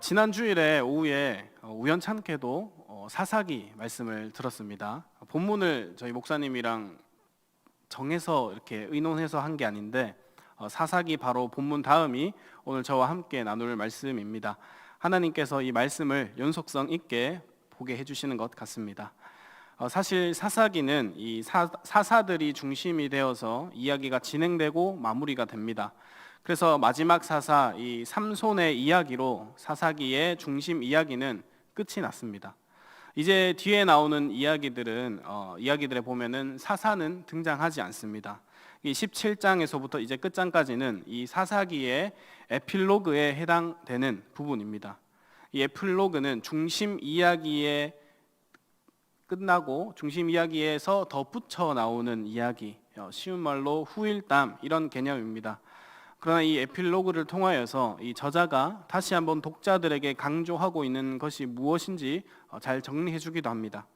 지난 주일에 오후에 우연찮게도 사사기 말씀을 들었습니다. 본문을 저희 목사님이랑 정해서 이렇게 의논해서 한 게 아닌데 사사기 바로 본문 다음이 오늘 저와 함께 나눌 말씀입니다. 하나님께서 이 말씀을 연속성 있게 보게 해주시는 것 같습니다. 사실 사사기는 이 사사들이 중심이 되어서 이야기가 진행되고 마무리가 됩니다. 그래서 마지막 사사 이 삼손의 이야기로 사사기의 중심 이야기는 끝이 났습니다. 이제 뒤에 나오는 이야기들에 보면은 사사는 등장하지 않습니다. 이 17장에서부터 이제 끝장까지는 이 사사기의 에필로그에 해당되는 부분입니다. 이 에필로그는 중심 이야기에 끝나고 중심 이야기에서 덧붙여 나오는 이야기, 쉬운 말로 후일담 이런 개념입니다. 그러나 이 에필로그를 통하여서 이 저자가 다시 한번 독자들에게 강조하고 있는 것이 무엇인지 잘 정리해 주기도 합니다.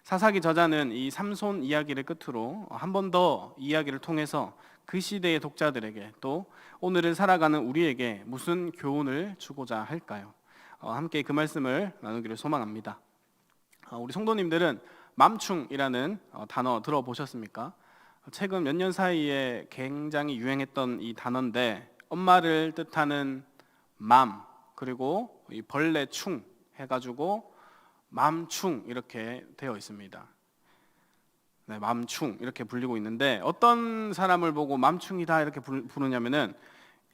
사사기 저자는 이 삼손 이야기를 끝으로 한 번 더 이야기를 통해서 그 시대의 독자들에게 또 오늘을 살아가는 우리에게 무슨 교훈을 주고자 할까요? 함께 그 말씀을 나누기를 소망합니다. 우리 성도님들은 맘충이라는 단어 들어보셨습니까? 최근 몇 년 사이에 굉장히 유행했던 이 단어인데 엄마를 뜻하는 맘 그리고 이 벌레 충 해가지고 맘충 이렇게 되어 있습니다. 네, 맘충 이렇게 불리고 있는데 어떤 사람을 보고 맘충이다 이렇게 부르냐면은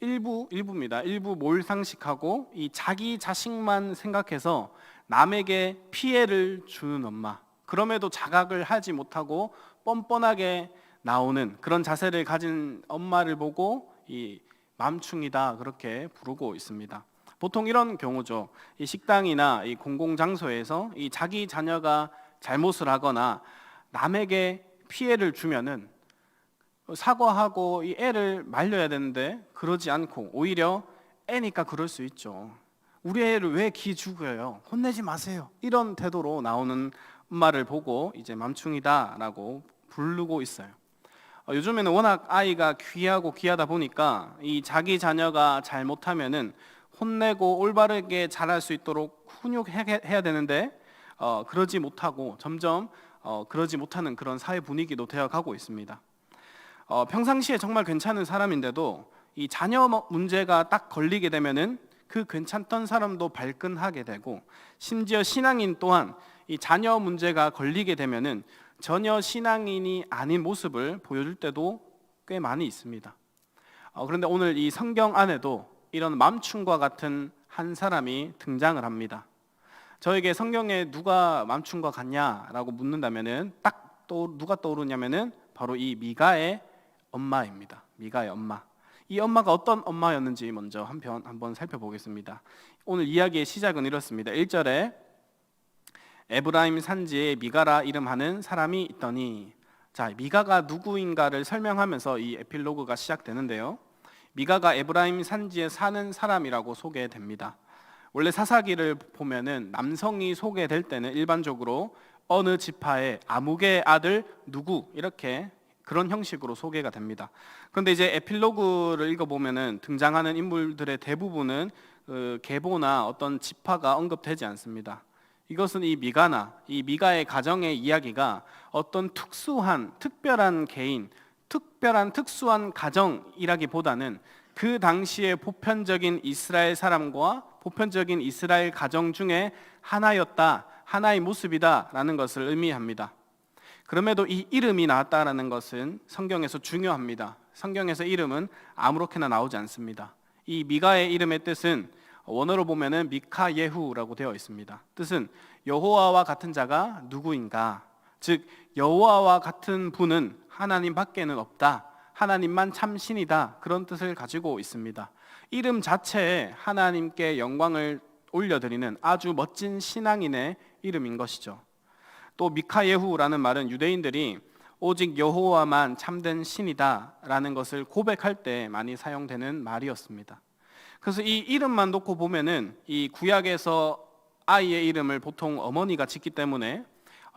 일부입니다. 일부 몰상식하고 이 자기 자식만 생각해서 남에게 피해를 주는 엄마, 그럼에도 자각을 하지 못하고 뻔뻔하게 나오는 그런 자세를 가진 엄마를 보고 이 맘충이다 그렇게 부르고 있습니다. 보통 이런 경우죠. 이 식당이나 이 공공장소에서 이 자기 자녀가 잘못을 하거나 남에게 피해를 주면은 사과하고 이 애를 말려야 되는데 그러지 않고 오히려 애니까 그럴 수 있죠. 우리 애를 왜 기 죽여요? 혼내지 마세요. 이런 태도로 나오는 엄마를 보고 이제 맘충이다라고 부르고 있어요. 요즘에는 워낙 아이가 귀하다 보니까 이 자기 자녀가 잘못하면은 혼내고 올바르게 자랄 수 있도록 훈육해야 되는데 그러지 못하고 점점 그러지 못하는 그런 사회 분위기도 되어가고 있습니다. 평상시에 정말 괜찮은 사람인데도 이 자녀 문제가 딱 걸리게 되면은 그 괜찮던 사람도 발끈하게 되고 심지어 신앙인 또한 이 자녀 문제가 걸리게 되면은 전혀 신앙인이 아닌 모습을 보여줄 때도 꽤 많이 있습니다. 그런데 오늘 이 성경 안에도 이런 맘충과 같은 한 사람이 등장을 합니다. 저에게 성경에 누가 맘충과 같냐라고 묻는다면은 누가 떠오르냐면은 바로 이 미가의 엄마입니다. 미가의 엄마. 이 엄마가 어떤 엄마였는지 먼저 한번 살펴보겠습니다. 오늘 이야기의 시작은 이렇습니다. 1절에 에브라임 산지에 미가라 이름하는 사람이 있더니, 자, 미가가 누구인가를 설명하면서 이 에필로그가 시작되는데요. 미가가 에브라임 산지에 사는 사람이라고 소개됩니다. 원래 사사기를 보면은 남성이 소개될 때는 일반적으로 어느 지파의 아무개 아들 누구 이렇게 그런 형식으로 소개가 됩니다. 그런데 이제 에필로그를 읽어보면은 등장하는 인물들의 대부분은 계보나 어떤 지파가 언급되지 않습니다. 이것은 이 미가의 가정의 이야기가 어떤 특별한 개인, 특수한 가정이라기보다는 그 당시의 보편적인 이스라엘 사람과 보편적인 이스라엘 가정 중에 하나였다, 하나의 모습이다라는 것을 의미합니다. 그럼에도 이 이름이 나왔다라는 것은 성경에서 중요합니다. 성경에서 이름은 아무렇게나 나오지 않습니다. 이 미가의 이름의 뜻은 원어로 보면은 미카예후라고 되어 있습니다. 뜻은 여호와와 같은 자가 누구인가? 즉 여호와와 같은 분은 하나님 밖에는 없다. 하나님만 참 신이다. 그런 뜻을 가지고 있습니다. 이름 자체에 하나님께 영광을 올려드리는 아주 멋진 신앙인의 이름인 것이죠. 또 미카예후라는 말은 유대인들이 오직 여호와만 참된 신이다라는 것을 고백할 때 많이 사용되는 말이었습니다. 그래서 이 이름만 놓고 보면은 이 구약에서 아이의 이름을 보통 어머니가 짓기 때문에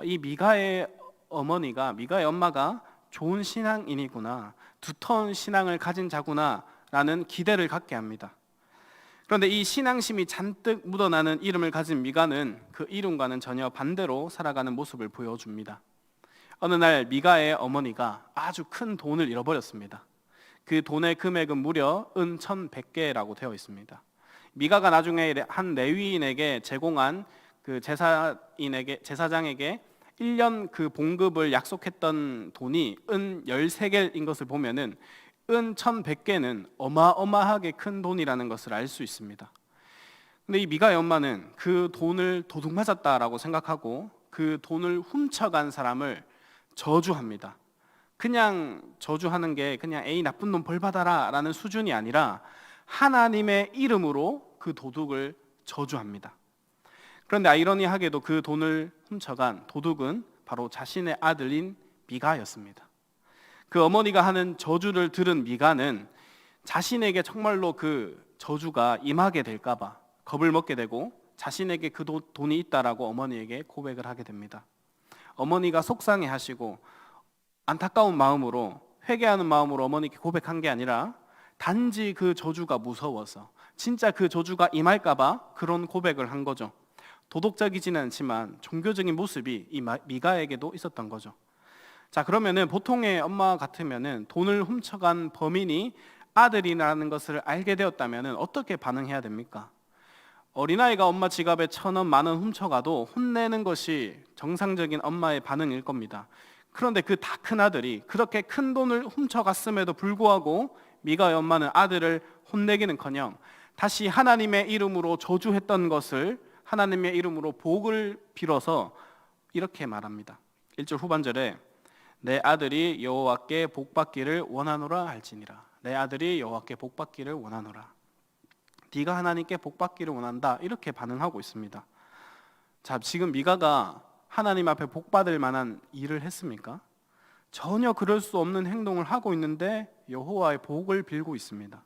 이 미가의 엄마가 좋은 신앙인이구나, 두터운 신앙을 가진 자구나라는 기대를 갖게 합니다. 그런데 이 신앙심이 잔뜩 묻어나는 이름을 가진 미가는 그 이름과는 전혀 반대로 살아가는 모습을 보여줍니다. 어느 날 미가의 어머니가 아주 큰 돈을 잃어버렸습니다. 그 돈의 금액은 무려 은 1100개라고 되어 있습니다. 미가가 나중에 한 레위인에게 제공한 그 제사장에게 1년 그 봉급을 약속했던 돈이 은 13개인 것을 보면은 은 1100개는 어마어마하게 큰 돈이라는 것을 알 수 있습니다. 근데 이 미가의 엄마는 그 돈을 도둑 맞았다라고 생각하고 그 돈을 훔쳐간 사람을 저주합니다. 그냥 저주하는 게 그냥 에이 나쁜 놈 벌 받아라 라는 수준이 아니라 하나님의 이름으로 그 도둑을 저주합니다. 그런데 아이러니하게도 그 돈을 훔쳐간 도둑은 바로 자신의 아들인 미가였습니다. 그 어머니가 하는 저주를 들은 미가는 자신에게 정말로 그 저주가 임하게 될까 봐 겁을 먹게 되고 자신에게 그 돈이 있다라고 어머니에게 고백을 하게 됩니다. 어머니가 속상해하시고 안타까운 마음으로 회개하는 마음으로 어머니께 고백한 게 아니라 단지 그 저주가 무서워서 진짜 그 저주가 임할까 봐 그런 고백을 한 거죠. 도덕적이지는 않지만 종교적인 모습이 이 미가에게도 있었던 거죠. 자, 그러면은 보통의 엄마 같으면은 돈을 훔쳐간 범인이 아들이라는 것을 알게 되었다면은 어떻게 반응해야 됩니까? 어린아이가 엄마 지갑에 1,000원, 10,000원 훔쳐가도 혼내는 것이 정상적인 엄마의 반응일 겁니다. 그런데 그 다 큰 아들이 그렇게 큰 돈을 훔쳐갔음에도 불구하고 미가의 엄마는 아들을 혼내기는커녕 다시 하나님의 이름으로 저주했던 것을 하나님의 이름으로 복을 빌어서 이렇게 말합니다. 1절 후반절에 내 아들이 여호와께 복받기를 원하노라 할지니라. 내 아들이 여호와께 복받기를 원하노라. 네가 하나님께 복받기를 원한다, 이렇게 반응하고 있습니다. 자, 지금 미가가 하나님 앞에 복받을 만한 일을 했습니까? 전혀 그럴 수 없는 행동을 하고 있는데 여호와의 복을 빌고 있습니다.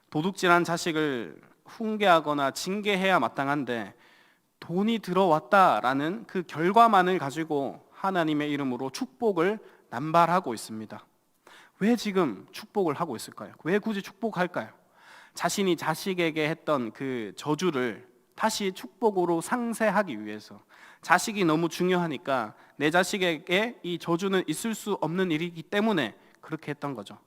도둑질한 자식을 훈계하거나 징계해야 마땅한데 돈이 들어왔다라는 그 결과만을 가지고 하나님의 이름으로 축복을 남발하고 있습니다. 왜 지금 축복을 하고 있을까요? 왜 굳이 축복할까요? 자신이 자식에게 했던 그 저주를 다시 축복으로 상쇄하기 위해서. 자식이 너무 중요하니까 내 자식에게 이 저주는 있을 수 없는 일이기 때문에 그렇게 했던 거죠.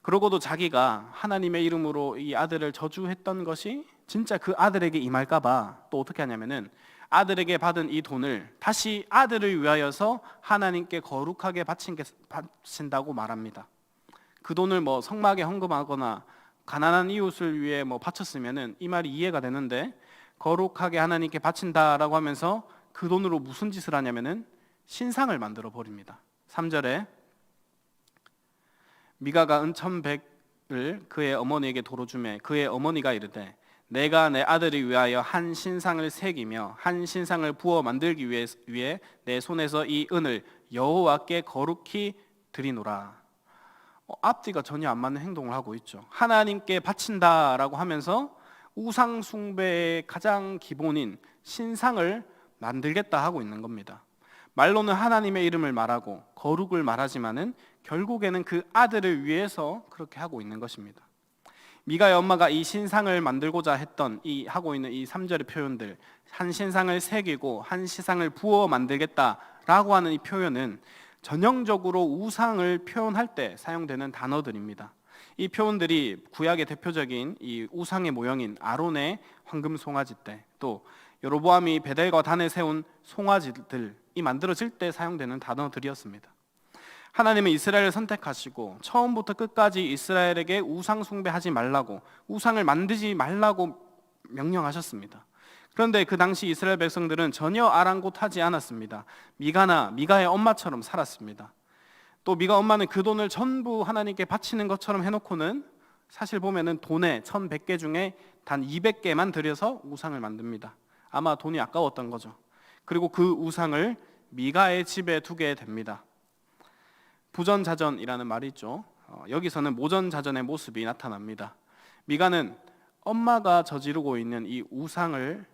그러고도 자기가 하나님의 이름으로 이 아들을 저주했던 것이 진짜 그 아들에게 임할까 봐 또 어떻게 하냐면은 아들에게 받은 이 돈을 다시 아들을 위하여서 하나님께 거룩하게 바친다고 말합니다. 그 돈을 뭐 성막에 헌금하거나 가난한 이웃을 위해 뭐 바쳤으면은 이 말이 이해가 되는데, 거룩하게 하나님께 바친다라고 하면서 그 돈으로 무슨 짓을 하냐면은 신상을 만들어 버립니다. 3절에 미가가 은 1,100을 그의 어머니에게 도로 주매 그의 어머니가 이르되 내가 내 아들을 위하여 한 신상을 새기며 한 신상을 부어 만들기 위해 내 손에서 이 은을 여호와께 거룩히 드리노라. 앞뒤가 전혀 안 맞는 행동을 하고 있죠. 하나님께 바친다라고 하면서 우상 숭배의 가장 기본인 신상을 만들겠다 하고 있는 겁니다. 말로는 하나님의 이름을 말하고 거룩을 말하지만은 결국에는 그 아들을 위해서 그렇게 하고 있는 것입니다. 미가의 엄마가 이 신상을 만들고자 했던 하고 있는 이 3절의 표현들, 한 신상을 새기고 한 신상을 부어 만들겠다라고 하는 이 표현은 전형적으로 우상을 표현할 때 사용되는 단어들입니다. 이 표현들이 구약의 대표적인 이 우상의 모형인 아론의 황금 송아지 때, 또 여로보암이 베델과 단에 세운 송아지들이 만들어질 때 사용되는 단어들이었습니다. 하나님은 이스라엘을 선택하시고 처음부터 끝까지 이스라엘에게 우상 숭배하지 말라고, 우상을 만들지 말라고 명령하셨습니다. 그런데 그 당시 이스라엘 백성들은 전혀 아랑곳하지 않았습니다. 미가의 엄마처럼 살았습니다. 또 미가 엄마는 그 돈을 전부 하나님께 바치는 것처럼 해놓고는 사실 보면은 돈에 1,100개 중에 단 200개만 들여서 우상을 만듭니다. 아마 돈이 아까웠던 거죠. 그리고 그 우상을 미가의 집에 두게 됩니다. 부전자전이라는 말이 있죠. 여기서는 모전자전의 모습이 나타납니다. 미가는 엄마가 저지르고 있는 이 우상을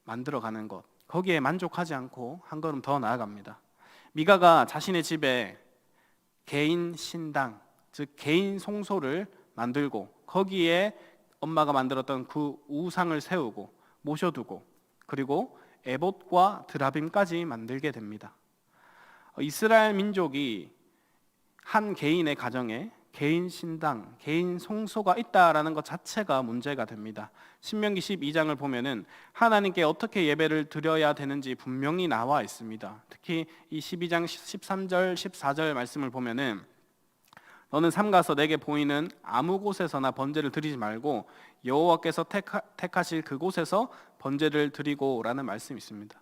만들어가는 것, 거기에 만족하지 않고 한 걸음 더 나아갑니다. 미가가 자신의 집에 개인 신당, 즉 개인 송소를 만들고 거기에 엄마가 만들었던 그 우상을 세우고 모셔두고 그리고 에봇과 드라빔까지 만들게 됩니다. 이스라엘 민족이 한 개인의 가정에 개인 신당, 개인 성소가 있다라는 것 자체가 문제가 됩니다. 신명기 12장을 보면은 하나님께 어떻게 예배를 드려야 되는지 분명히 나와 있습니다. 특히 이 12장 13절, 14절 말씀을 보면은 너는 삼가서 내게 보이는 아무 곳에서나 번제를 드리지 말고 여호와께서 택하실 그곳에서 번제를 드리고라는 말씀이 있습니다.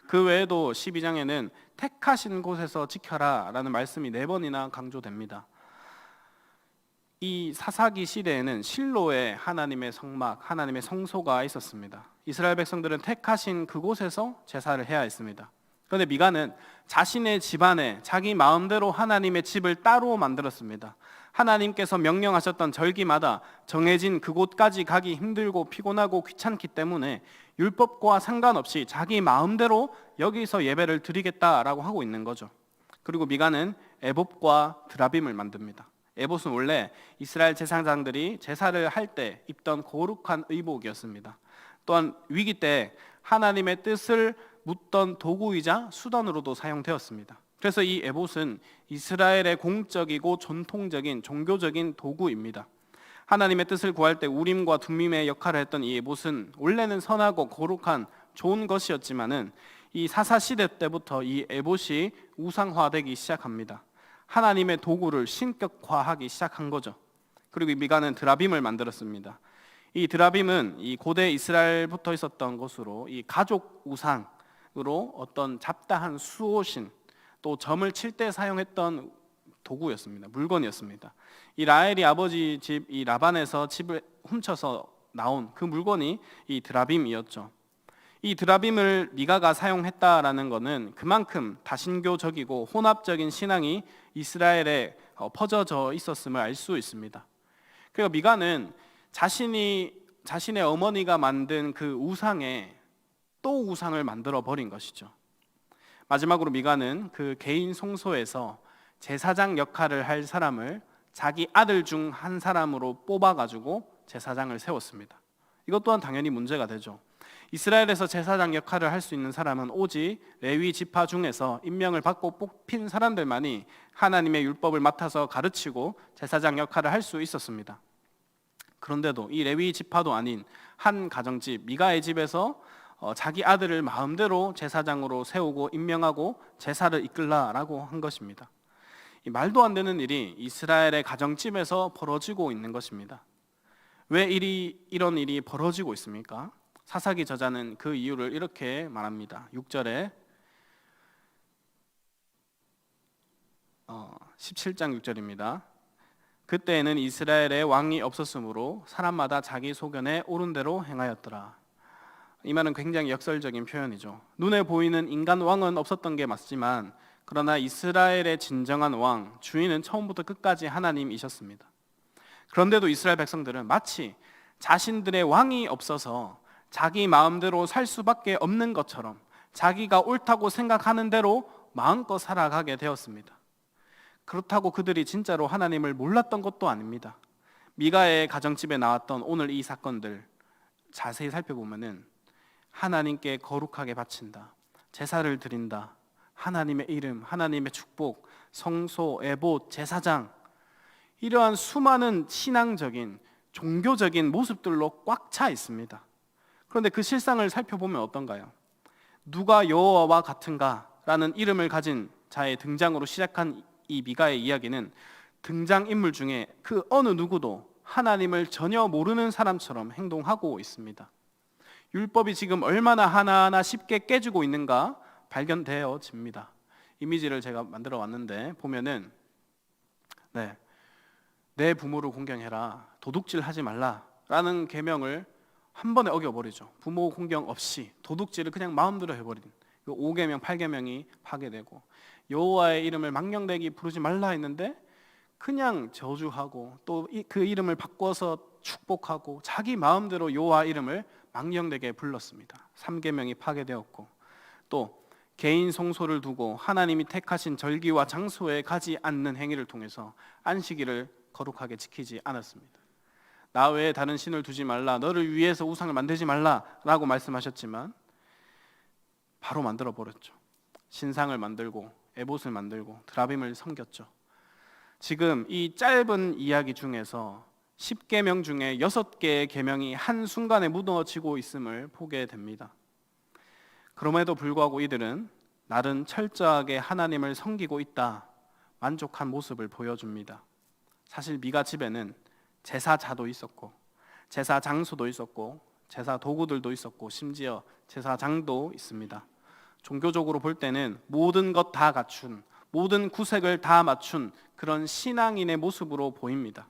그 외에도 12장에는 택하신 곳에서 지켜라 라는 말씀이 4번이나 강조됩니다. 이 사사기 시대에는 실로에 하나님의 성막, 하나님의 성소가 있었습니다. 이스라엘 백성들은 택하신 그곳에서 제사를 해야 했습니다. 그런데 미가는 자신의 집안에 자기 마음대로 하나님의 집을 따로 만들었습니다. 하나님께서 명령하셨던 절기마다 정해진 그곳까지 가기 힘들고 피곤하고 귀찮기 때문에 율법과 상관없이 자기 마음대로 여기서 예배를 드리겠다라고 하고 있는 거죠. 그리고 미가는 에봇과 드라빔을 만듭니다. 에봇은 원래 이스라엘 제사장들이 제사를 할 때 입던 거룩한 의복이었습니다. 또한 위기 때 하나님의 뜻을 묻던 도구이자 수단으로도 사용되었습니다. 그래서 이 에봇은 이스라엘의 공적이고 전통적인 종교적인 도구입니다. 하나님의 뜻을 구할 때 우림과 둠밈의 역할을 했던 이 에봇은 원래는 선하고 거룩한 좋은 것이었지만은 이 사사 시대 때부터 이 에봇이 우상화되기 시작합니다. 하나님의 도구를 신격화하기 시작한 거죠. 그리고 미가는 드라빔을 만들었습니다. 이 드라빔은 이 고대 이스라엘부터 있었던 것으로 이 가족 우상으로 어떤 잡다한 수호신 또 점을 칠 때 사용했던 도구였습니다. 물건이었습니다. 이 라헬이 아버지 집 이 라반에서 집을 훔쳐서 나온 그 물건이 이 드라빔이었죠. 이 드라빔을 미가가 사용했다라는 것은 그만큼 다신교적이고 혼합적인 신앙이 이스라엘에 퍼져져 있었음을 알 수 있습니다. 그리고 미가는 자신의 어머니가 만든 그 우상에 또 우상을 만들어 버린 것이죠. 마지막으로 미가는 그 개인 성소에서 제사장 역할을 할 사람을 자기 아들 중 한 사람으로 뽑아가지고 제사장을 세웠습니다. 이것 또한 당연히 문제가 되죠. 이스라엘에서 제사장 역할을 할 수 있는 사람은 오직 레위 지파 중에서 임명을 받고 뽑힌 사람들만이 하나님의 율법을 맡아서 가르치고 제사장 역할을 할 수 있었습니다. 그런데도 이 레위 지파도 아닌 한 가정집 미가의 집에서 자기 아들을 마음대로 제사장으로 세우고 임명하고 제사를 이끌라라고 한 것입니다. 이 말도 안 되는 일이 이스라엘의 가정집에서 벌어지고 있는 것입니다. 왜 이런 일이 벌어지고 있습니까? 사사기 저자는 그 이유를 이렇게 말합니다. 6절에 17장 6절입니다. 그때에는 이스라엘에 왕이 없었으므로 사람마다 자기 소견에 옳은 대로 행하였더라. 이 말은 굉장히 역설적인 표현이죠. 눈에 보이는 인간 왕은 없었던 게 맞지만 그러나 이스라엘의 진정한 왕, 주인은 처음부터 끝까지 하나님이셨습니다. 그런데도 이스라엘 백성들은 마치 자신들의 왕이 없어서 자기 마음대로 살 수밖에 없는 것처럼 자기가 옳다고 생각하는 대로 마음껏 살아가게 되었습니다. 그렇다고 그들이 진짜로 하나님을 몰랐던 것도 아닙니다. 미가의 가정집에 나왔던 오늘 이 사건들 자세히 살펴보면은 하나님께 거룩하게 바친다, 제사를 드린다, 하나님의 이름, 하나님의 축복, 성소, 에봇, 제사장, 이러한 수많은 신앙적인 종교적인 모습들로 꽉 차 있습니다. 그런데 그 실상을 살펴보면 어떤가요? 누가 여호와와 같은가? 라는 이름을 가진 자의 등장으로 시작한 이 미가의 이야기는 등장인물 중에 그 어느 누구도 하나님을 전혀 모르는 사람처럼 행동하고 있습니다. 율법이 지금 얼마나 하나하나 쉽게 깨지고 있는가 발견되어집니다. 이미지를 제가 만들어 왔는데 보면은 내 부모를 공경해라, 도둑질 하지 말라라는 계명을 한 번에 어겨버리죠. 부모 공경 없이 도둑질을 그냥 마음대로 해버린 그 5계명, 8계명이 파괴되고 여호와의 이름을 망령되게 부르지 말라 했는데 그냥 저주하고 또 그 이름을 바꿔서 축복하고 자기 마음대로 여호와 이름을 망령되게 불렀습니다. 3계명이 파괴되었고 또 개인 성소를 두고 하나님이 택하신 절기와 장소에 가지 않는 행위를 통해서 안식일을 거룩하게 지키지 않았습니다. 나 외에 다른 신을 두지 말라, 너를 위해서 우상을 만들지 말라라고 말씀하셨지만 바로 만들어 버렸죠. 신상을 만들고 에봇을 만들고 드라빔을 섬겼죠. 지금 이 짧은 이야기 중에서 10계명 중에 6개의 계명이 한순간에 무너지고 있음을 보게 됩니다. 그럼에도 불구하고 이들은 나름 철저하게 하나님을 섬기고 있다, 만족한 모습을 보여줍니다. 사실 미가 집에는 제사자도 있었고 제사 장소도 있었고 제사 도구들도 있었고 심지어 제사장도 있습니다. 종교적으로 볼 때는 모든 것 다 갖춘, 모든 구색을 다 맞춘 그런 신앙인의 모습으로 보입니다.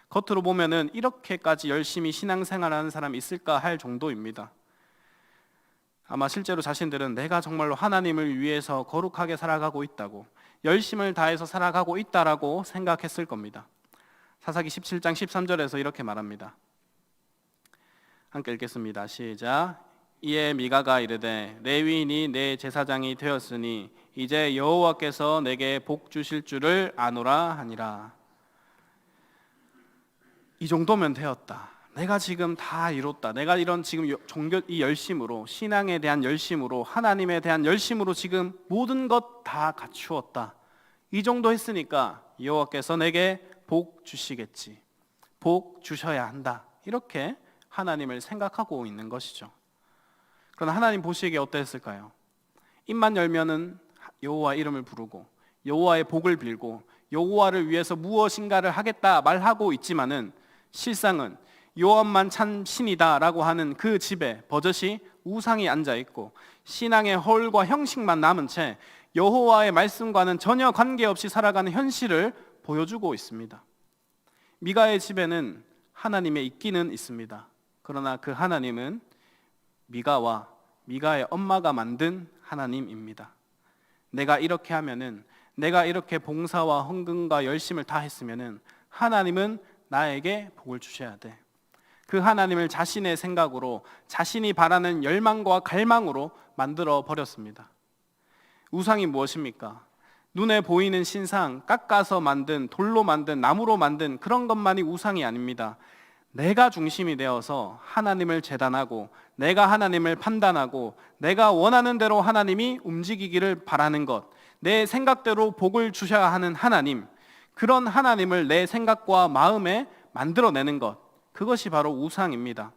겉으로 보면은 이렇게까지 열심히 신앙생활하는 사람이 있을까 할 정도입니다. 아마 실제로 자신들은 내가 정말로 하나님을 위해서 거룩하게 살아가고 있다고, 열심을 다해서 살아가고 있다라고 생각했을 겁니다. 사사기 17장 13절에서 이렇게 말합니다. 함께 읽겠습니다. 시작. 이에 미가가 이르되 레위인이 내 제사장이 되었으니 이제 여호와께서 내게 복 주실 줄을 아노라 하니라. 이 정도면 되었다. 내가 지금 다 이뤘다. 내가 이런 지금 종교 이 열심으로, 신앙에 대한 열심으로, 하나님에 대한 열심으로 지금 모든 것 다 갖추었다. 이 정도 했으니까 여호와께서 내게 복 주시겠지. 복 주셔야 한다. 이렇게 하나님을 생각하고 있는 것이죠. 그러나 하나님 보시기에 어땠을까요? 입만 열면은 여호와 이름을 부르고 여호와의 복을 빌고 여호와를 위해서 무엇인가를 하겠다 말하고 있지만은 실상은 여호와만 참 신이다라고 하는 그 집에 버젓이 우상이 앉아 있고 신앙의 헐과 형식만 남은 채 여호와의 말씀과는 전혀 관계없이 살아가는 현실을 보여주고 있습니다. 미가의 집에는 하나님의 있기는 있습니다. 그러나 그 하나님은 미가와 미가의 엄마가 만든 하나님입니다. 내가 이렇게 하면은, 내가 이렇게 봉사와 헌금과 열심을 다 했으면은 하나님은 나에게 복을 주셔야 돼. 그 하나님을 자신의 생각으로, 자신이 바라는 열망과 갈망으로 만들어 버렸습니다. 우상이 무엇입니까? 눈에 보이는 신상, 깎아서 만든, 돌로 만든, 나무로 만든 그런 것만이 우상이 아닙니다. 내가 중심이 되어서 하나님을 재단하고 내가 하나님을 판단하고 내가 원하는 대로 하나님이 움직이기를 바라는 것, 내 생각대로 복을 주셔야 하는 하나님, 그런 하나님을 내 생각과 마음에 만들어내는 것, 그것이 바로 우상입니다.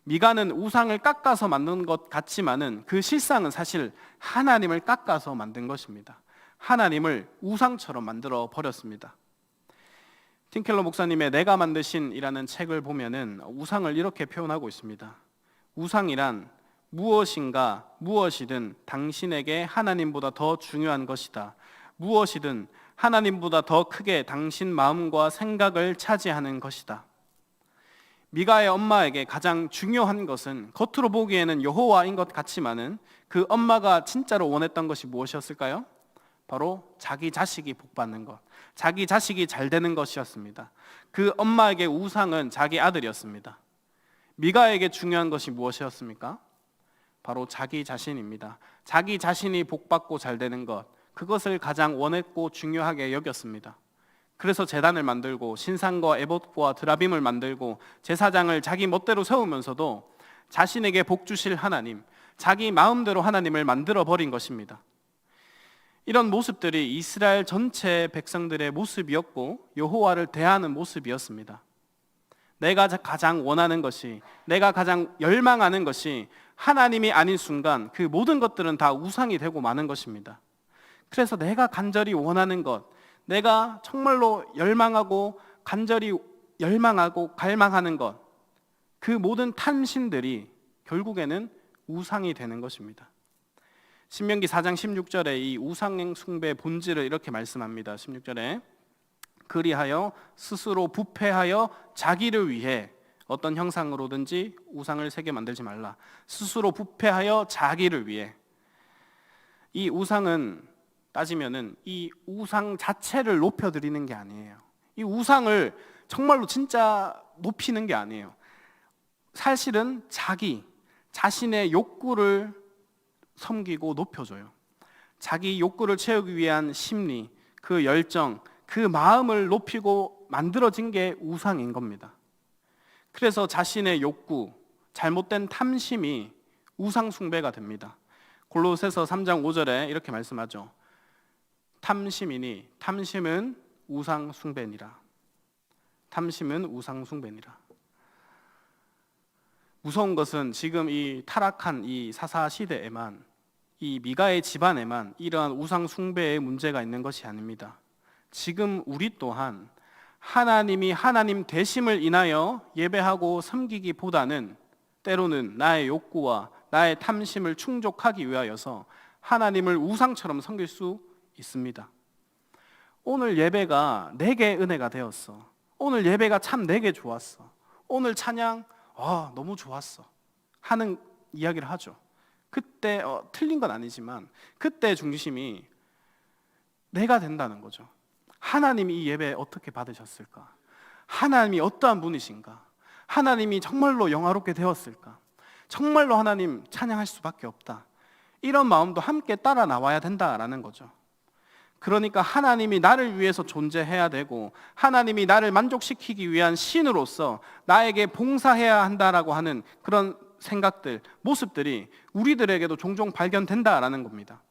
미가는 우상을 깎아서 만든 것 같지만은 그 실상은 사실 하나님을 깎아서 만든 것입니다. 하나님을 우상처럼 만들어 버렸습니다. 팀켈러 목사님의 내가 만드신이라는 책을 보면은 우상을 이렇게 표현하고 있습니다. 우상이란 무엇인가 무엇이든 당신에게 하나님보다 더 중요한 것이다. 무엇이든 하나님보다 더 크게 당신 마음과 생각을 차지하는 것이다. 미가의 엄마에게 가장 중요한 것은 겉으로 보기에는 여호와인 것 같지만은 그 엄마가 진짜로 원했던 것이 무엇이었을까요? 바로 자기 자식이 복받는 것, 자기 자식이 잘 되는 것이었습니다. 그 엄마에게 우상은 자기 아들이었습니다. 미가에게 중요한 것이 무엇이었습니까? 바로 자기 자신입니다. 자기 자신이 복받고 잘 되는 것, 그것을 가장 원했고 중요하게 여겼습니다. 그래서 제단을 만들고 신상과 에봇과 드라빔을 만들고 제사장을 자기 멋대로 세우면서도 자신에게 복 주실 하나님, 자기 마음대로 하나님을 만들어 버린 것입니다. 이런 모습들이 이스라엘 전체 백성들의 모습이었고 여호와를 대하는 모습이었습니다. 내가 가장 원하는 것이, 내가 가장 열망하는 것이 하나님이 아닌 순간 그 모든 것들은 다 우상이 되고 마는 것입니다. 그래서 내가 간절히 원하는 것, 내가 정말로 열망하고 간절히 열망하고 갈망하는 것, 그 모든 탐심들이 결국에는 우상이 되는 것입니다. 신명기 4장 16절에 이 우상 숭배의 본질을 이렇게 말씀합니다. 16절에 그리하여 스스로 부패하여 자기를 위해 어떤 형상으로든지 우상을 새겨 만들지 말라. 스스로 부패하여 자기를 위해. 이 우상은 따지면은 이 우상 자체를 높여드리는 게 아니에요. 이 우상을 정말로 진짜 높이는 게 아니에요. 사실은 자신의 욕구를 섬기고 높여줘요. 자기 욕구를 채우기 위한 심리, 그 열정, 그 마음을 높이고 만들어진 게 우상인 겁니다. 그래서 자신의 욕구, 잘못된 탐심이 우상 숭배가 됩니다. 골로새서 3장 5절에 이렇게 말씀하죠. 탐심이니 탐심은 우상 숭배니라. 탐심은 우상 숭배니라. 무서운 것은 지금 이 타락한 이 사사 시대에만, 이 미가의 집안에만 이러한 우상 숭배의 문제가 있는 것이 아닙니다. 지금 우리 또한 하나님이 하나님 되심을 인하여 예배하고 섬기기보다는 때로는 나의 욕구와 나의 탐심을 충족하기 위하여서 하나님을 우상처럼 섬길 수 있습니다. 오늘 예배가 내게 은혜가 되었어. 오늘 예배가 참 내게 좋았어. 오늘 찬양 너무 좋았어 하는 이야기를 하죠. 그때 틀린 건 아니지만 그때 중심이 내가 된다는 거죠. 하나님이 이 예배 어떻게 받으셨을까? 하나님이 어떠한 분이신가? 하나님이 정말로 영화롭게 되었을까? 정말로 하나님 찬양할 수밖에 없다. 이런 마음도 함께 따라 나와야 된다라는 거죠. 그러니까 하나님이 나를 위해서 존재해야 되고 하나님이 나를 만족시키기 위한 신으로서 나에게 봉사해야 한다라고 하는 그런 생각들, 모습들이 우리들에게도 종종 발견된다라는 겁니다.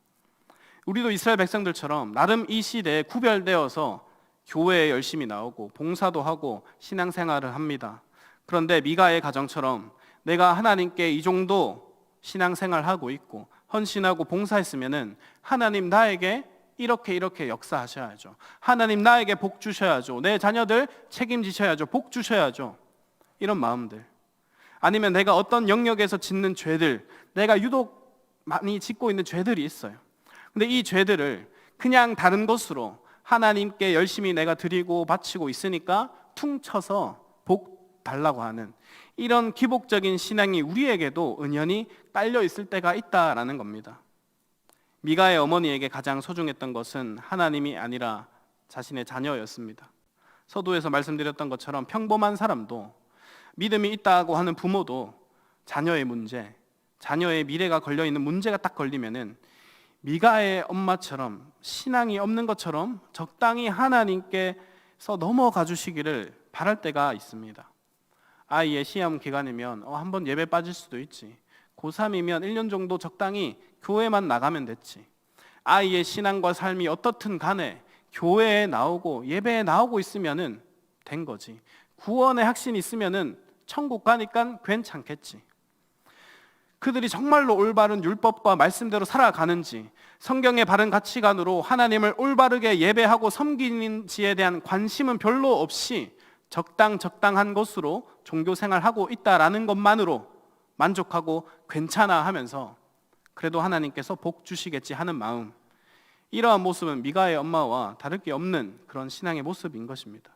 우리도 이스라엘 백성들처럼 나름 이 시대에 구별되어서 교회에 열심히 나오고 봉사도 하고 신앙생활을 합니다. 그런데 미가의 가정처럼 내가 하나님께 이 정도 신앙생활하고 있고 헌신하고 봉사했으면은 하나님 나에게 이렇게 역사하셔야죠. 하나님 나에게 복 주셔야죠. 내 자녀들 책임지셔야죠. 복 주셔야죠. 이런 마음들. 아니면 내가 어떤 영역에서 짓는 죄들, 내가 유독 많이 짓고 있는 죄들이 있어요. 근데 이 죄들을 그냥 다른 것으로 하나님께 열심히 내가 드리고 바치고 있으니까 퉁쳐서 복 달라고 하는 이런 기복적인 신앙이 우리에게도 은연히 깔려 있을 때가 있다라는 겁니다. 미가의 어머니에게 가장 소중했던 것은 하나님이 아니라 자신의 자녀였습니다. 서두에서 말씀드렸던 것처럼 평범한 사람도, 믿음이 있다고 하는 부모도 자녀의 문제, 자녀의 미래가 걸려있는 문제가 딱 걸리면은 미가의 엄마처럼 신앙이 없는 것처럼 적당히 하나님께서 넘어가 주시기를 바랄 때가 있습니다. 아이의 시험 기간이면 한번 예배 빠질 수도 있지. 고3이면 1년 정도 적당히 교회만 나가면 됐지. 아이의 신앙과 삶이 어떻든 간에 교회에 나오고 예배에 나오고 있으면은 된 거지. 구원의 확신이 있으면은 천국 가니까 괜찮겠지. 그들이 정말로 올바른 율법과 말씀대로 살아가는지, 성경의 바른 가치관으로 하나님을 올바르게 예배하고 섬기는지에 대한 관심은 별로 없이 적당한 것으로 종교 생활하고 있다라는 것만으로 만족하고 괜찮아 하면서 그래도 하나님께서 복 주시겠지 하는 마음, 이러한 모습은 미가의 엄마와 다를 게 없는 그런 신앙의 모습인 것입니다.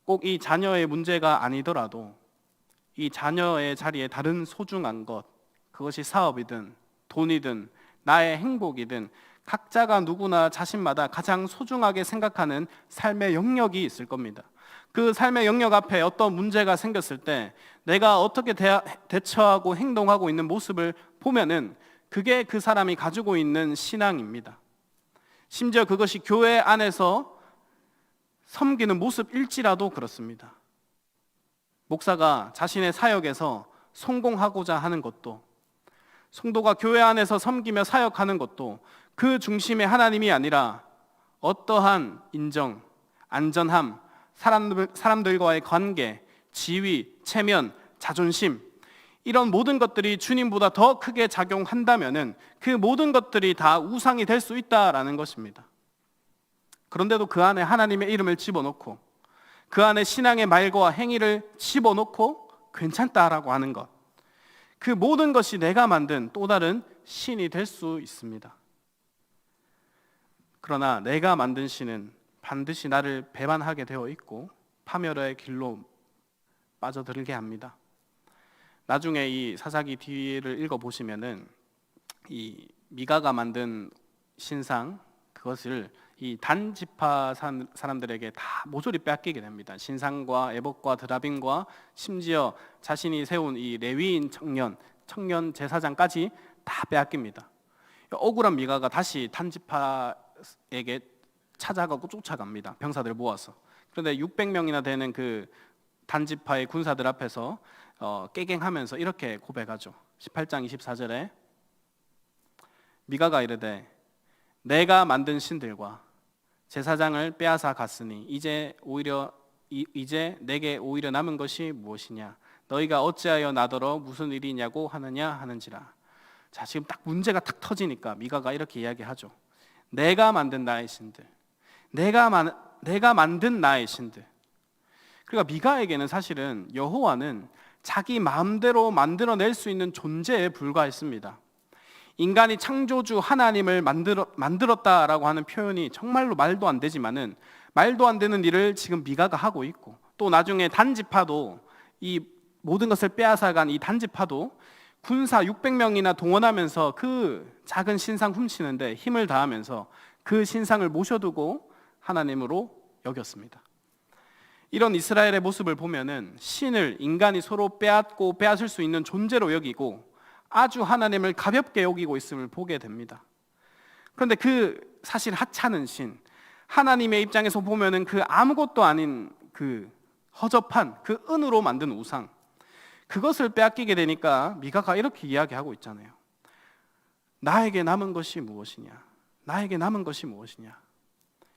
꼭 이 자녀의 문제가 아니더라도 이 자녀의 자리에 다른 소중한 것, 그것이 사업이든 돈이든 나의 행복이든 각자가 누구나 자신마다 가장 소중하게 생각하는 삶의 영역이 있을 겁니다. 그 삶의 영역 앞에 어떤 문제가 생겼을 때 내가 어떻게 대처하고 행동하고 있는 모습을 보면은 그게 그 사람이 가지고 있는 신앙입니다. 심지어 그것이 교회 안에서 섬기는 모습일지라도 그렇습니다. 목사가 자신의 사역에서 성공하고자 하는 것도, 성도가 교회 안에서 섬기며 사역하는 것도 그 중심에 하나님이 아니라 어떠한 인정, 안전함, 사람들과의 관계, 지위, 체면, 자존심, 이런 모든 것들이 주님보다 더 크게 작용한다면은 그 모든 것들이 다 우상이 될 수 있다라는 것입니다. 그런데도 그 안에 하나님의 이름을 집어넣고 그 안에 신앙의 말과 행위를 집어넣고 괜찮다라고 하는 것, 그 모든 것이 내가 만든 또 다른 신이 될 수 있습니다. 그러나 내가 만든 신은 반드시 나를 배반하게 되어 있고 파멸의 길로 빠져들게 합니다. 나중에 이 사사기 뒤를 읽어보시면은 이 미가가 만든 신상, 그것을 이 단지파 사람들에게 다 모조리 빼앗기게 됩니다. 신상과 에봇과 드라빔과 심지어 자신이 세운 이 레위인 청년 제사장까지 다 빼앗깁니다. 억울한 미가가 다시 단지파에게 찾아가고 쫓아갑니다. 병사들 모아서. 그런데 600명이나 되는 그 단지파의 군사들 앞에서 깨갱하면서 이렇게 고백하죠. 18장 24절에 미가가 이르되 내가 만든 신들과 제사장을 빼앗아 갔으니 이제 내게 오히려 남은 것이 무엇이냐? 너희가 어찌하여 나더러 무슨 일이냐고 하느냐 하는지라. 자, 지금 딱 문제가 탁 터지니까 미가가 이렇게 이야기하죠. 내가 만든 나의 신들, 내가 만든 나의 신들. 그러니까 미가에게는 사실은 여호와는 자기 마음대로 만들어낼 수 있는 존재에 불과했습니다. 인간이 창조주 하나님을 만들었다라고 하는 표현이 정말로 말도 안 되지만은 말도 안 되는 일을 지금 미가가 하고 있고, 또 나중에 단지파도 이 모든 것을 빼앗아간 이 단지파도 군사 600명이나 동원하면서 그 작은 신상 훔치는데 힘을 다하면서 그 신상을 모셔두고 하나님으로 여겼습니다. 이런 이스라엘의 모습을 보면은 신을 인간이 서로 빼앗고 빼앗을 수 있는 존재로 여기고 아주 하나님을 가볍게 여기고 있음을 보게 됩니다. 그런데 그 사실 하찮은 신, 하나님의 입장에서 보면은 그 아무것도 아닌 그 허접한 그 은으로 만든 우상, 그것을 빼앗기게 되니까 미가가 이렇게 이야기하고 있잖아요. 나에게 남은 것이 무엇이냐? 나에게 남은 것이 무엇이냐?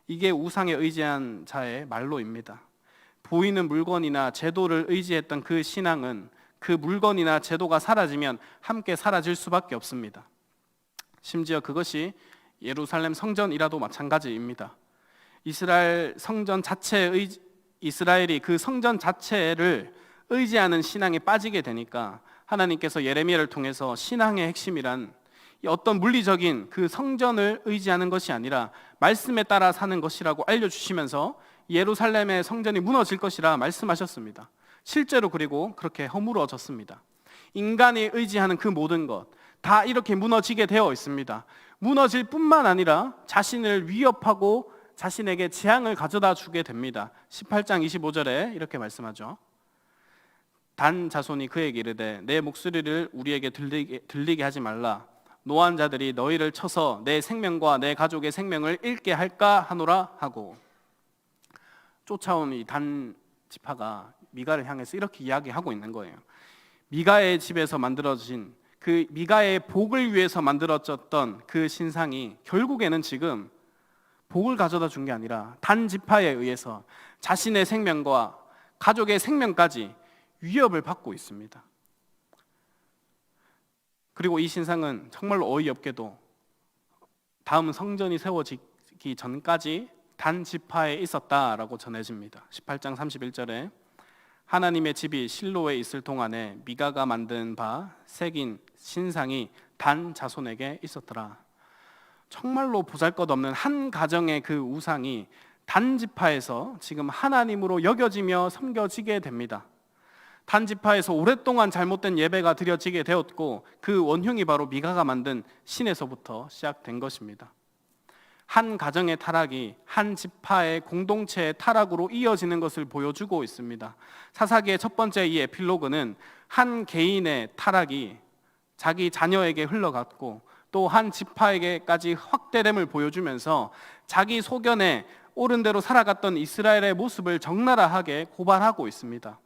이게 우상에 의지한 자의 말로입니다. 보이는 물건이나 제도를 의지했던 그 신앙은 그 물건이나 제도가 사라지면 함께 사라질 수밖에 없습니다. 심지어 그것이 예루살렘 성전이라도 마찬가지입니다. 이스라엘이 그 성전 자체를 의지하는 신앙에 빠지게 되니까 하나님께서 예레미야를 통해서 신앙의 핵심이란 어떤 물리적인 그 성전을 의지하는 것이 아니라 말씀에 따라 사는 것이라고 알려주시면서 예루살렘의 성전이 무너질 것이라 말씀하셨습니다. 실제로 그리고 그렇게 허물어졌습니다. 인간이 의지하는 그 모든 것 다 이렇게 무너지게 되어 있습니다. 무너질 뿐만 아니라 자신을 위협하고 자신에게 재앙을 가져다 주게 됩니다. 18장 25절에 이렇게 말씀하죠. 단 자손이 그에게 이르되 내 목소리를 우리에게 들리게 하지 말라. 노한 자들이 너희를 쳐서 내 생명과 내 가족의 생명을 잃게 할까 하노라 하고, 쫓아온 이 단 지파가 미가를 향해서 이렇게 이야기하고 있는 거예요. 미가의 집에서 만들어진 그 미가의 복을 위해서 만들어졌던 그 신상이 결국에는 지금 복을 가져다 준 게 아니라 단 지파에 의해서 자신의 생명과 가족의 생명까지 위협을 받고 있습니다. 그리고 이 신상은 정말로 어이없게도 다음 성전이 세워지기 전까지 단 지파에 있었다라고 전해집니다. 18장 31절에 하나님의 집이 실로에 있을 동안에 미가가 만든 바 새긴 신상이 단 자손에게 있었더라. 정말로 보잘것없는 한 가정의 그 우상이 단 지파에서 지금 하나님으로 여겨지며 섬겨지게 됩니다. 단 지파에서 오랫동안 잘못된 예배가 드려지게 되었고 그 원흉이 바로 미가가 만든 신에서부터 시작된 것입니다. 한 가정의 타락이 한 지파의 공동체의 타락으로 이어지는 것을 보여주고 있습니다. 사사기의 첫 번째 이 에필로그는 한 개인의 타락이 자기 자녀에게 흘러갔고 또 한 지파에게까지 확대됨을 보여주면서 자기 소견에 옳은 대로 살아갔던 이스라엘의 모습을 적나라하게 고발하고 있습니다.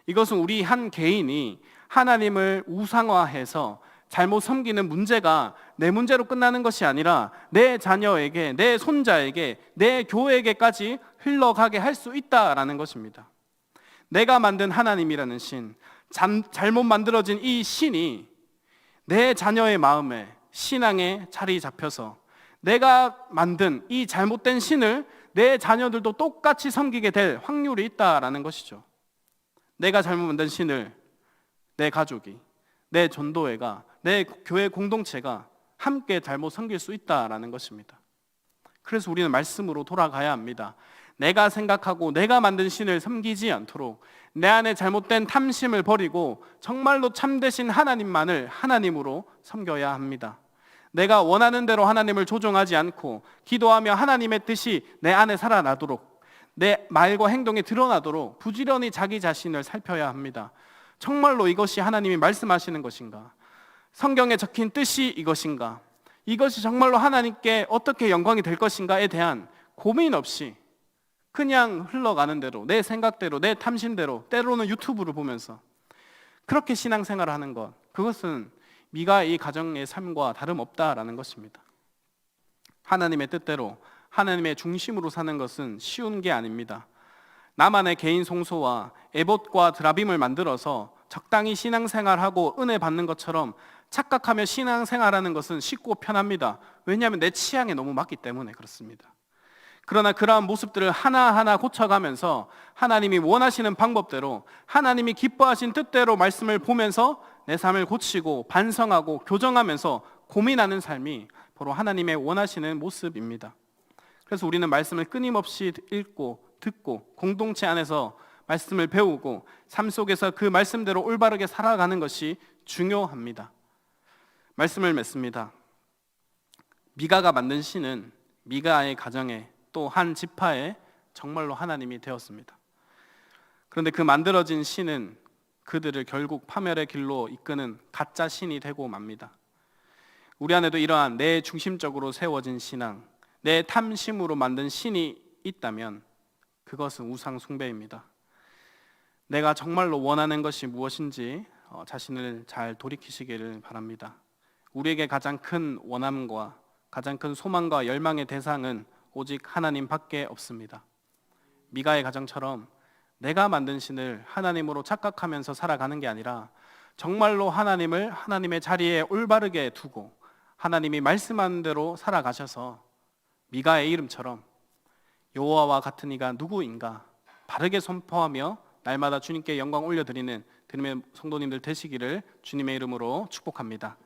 이것은 우리 한 개인이 하나님을 우상화해서 잘못 섬기는 문제가 내 문제로 끝나는 것이 아니라 내 자녀에게, 내 손자에게, 내 교회에게까지 흘러가게 할 수 있다라는 것입니다. 내가 만든 하나님이라는 신, 잘못 만들어진 이 신이 내 자녀의 마음에, 신앙에 자리 잡혀서 내가 만든 이 잘못된 신을 내 자녀들도 똑같이 섬기게 될 확률이 있다라는 것이죠. 내가 잘못 만든 신을 내 가족이, 내 전도회가, 내 교회 공동체가 함께 잘못 섬길 수 있다라는 것입니다. 그래서 우리는 말씀으로 돌아가야 합니다. 내가 생각하고 내가 만든 신을 섬기지 않도록 내 안에 잘못된 탐심을 버리고 정말로 참되신 하나님만을 하나님으로 섬겨야 합니다. 내가 원하는 대로 하나님을 조종하지 않고 기도하며 하나님의 뜻이 내 안에 살아나도록, 내 말과 행동이 드러나도록 부지런히 자기 자신을 살펴야 합니다. 정말로 이것이 하나님이 말씀하시는 것인가? 성경에 적힌 뜻이 이것인가? 이것이 정말로 하나님께 어떻게 영광이 될 것인가에 대한 고민 없이 그냥 흘러가는 대로, 내 생각대로, 내 탐심대로, 때로는 유튜브를 보면서 그렇게 신앙생활을 하는 것, 그것은 미가의 이 가정의 삶과 다름없다라는 것입니다. 하나님의 뜻대로, 하나님의 중심으로 사는 것은 쉬운 게 아닙니다. 나만의 개인 송소와 에봇과 드라빔을 만들어서 적당히 신앙생활하고 은혜 받는 것처럼 착각하며 신앙생활하는 것은 쉽고 편합니다. 왜냐하면 내 취향에 너무 맞기 때문에 그렇습니다. 그러나 그러한 모습들을 하나하나 고쳐가면서 하나님이 원하시는 방법대로, 하나님이 기뻐하신 뜻대로 말씀을 보면서 내 삶을 고치고 반성하고 교정하면서 고민하는 삶이 바로 하나님의 원하시는 모습입니다. 그래서 우리는 말씀을 끊임없이 읽고 듣고 공동체 안에서 말씀을 배우고 삶 속에서 그 말씀대로 올바르게 살아가는 것이 중요합니다. 말씀을 맺습니다. 미가가 만든 신은 미가의 가정에 또 한 지파에 정말로 하나님이 되었습니다. 그런데 그 만들어진 신은 그들을 결국 파멸의 길로 이끄는 가짜 신이 되고 맙니다. 우리 안에도 이러한 내 중심적으로 세워진 신앙, 내 탐심으로 만든 신이 있다면 그것은 우상 숭배입니다. 내가 정말로 원하는 것이 무엇인지 자신을 잘 돌이키시기를 바랍니다. 우리에게 가장 큰 원함과 가장 큰 소망과 열망의 대상은 오직 하나님밖에 없습니다. 미가의 가정처럼 내가 만든 신을 하나님으로 착각하면서 살아가는 게 아니라 정말로 하나님을 하나님의 자리에 올바르게 두고 하나님이 말씀하는 대로 살아가셔서 미가의 이름처럼 여호와와 같은 이가 누구인가 바르게 선포하며 날마다 주님께 영광 올려드리는 성도님들 되시기를 주님의 이름으로 축복합니다.